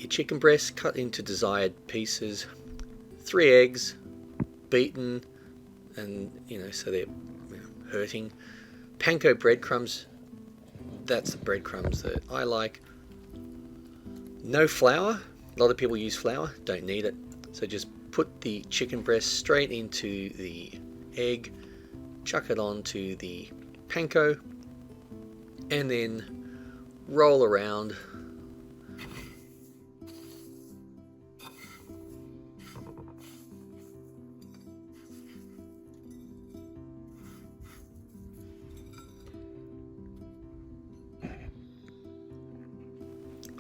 your chicken breast, cut into desired pieces, 3 eggs, beaten, and so they're hurting. Panko breadcrumbs, that's the breadcrumbs that I like. No flour, a lot of people use flour, don't need it. So just put the chicken breast straight into the egg, chuck it onto the panko, and then roll around.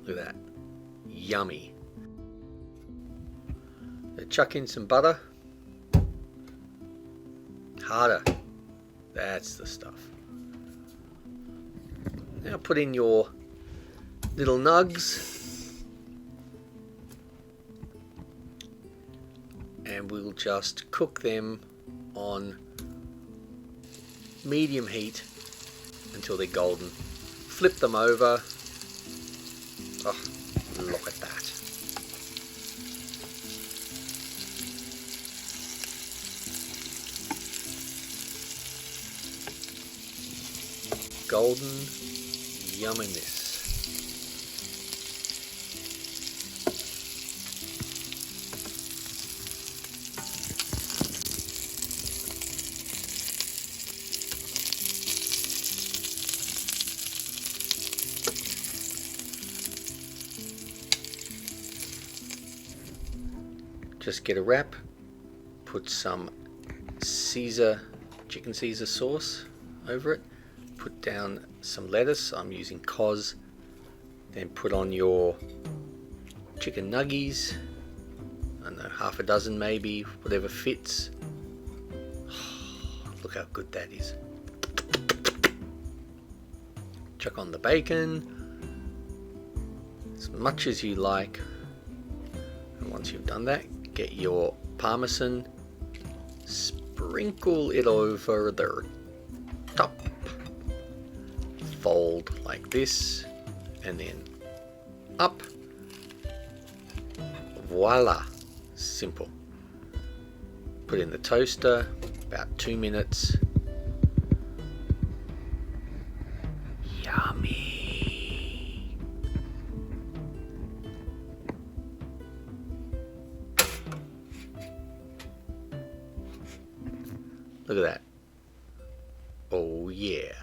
Look at that, yummy. Now chuck in some butter. Harder, that's the stuff. Now put in your little nugs, and we'll just cook them on medium heat until they're golden. Flip them over. Oh, look at that. Golden yumminess. Just get a wrap, put some chicken Caesar sauce over it, put down some lettuce, I'm using cos, then put on your chicken nuggies, I don't know, half a dozen maybe, whatever fits. Look how good that is. Chuck on the bacon, as much as you like, and once you've done that, get your Parmesan, sprinkle it over the top, fold like this, and then up. Voila, simple. Put in the toaster, about 2 minutes. Yummy. Look at that. Oh yeah.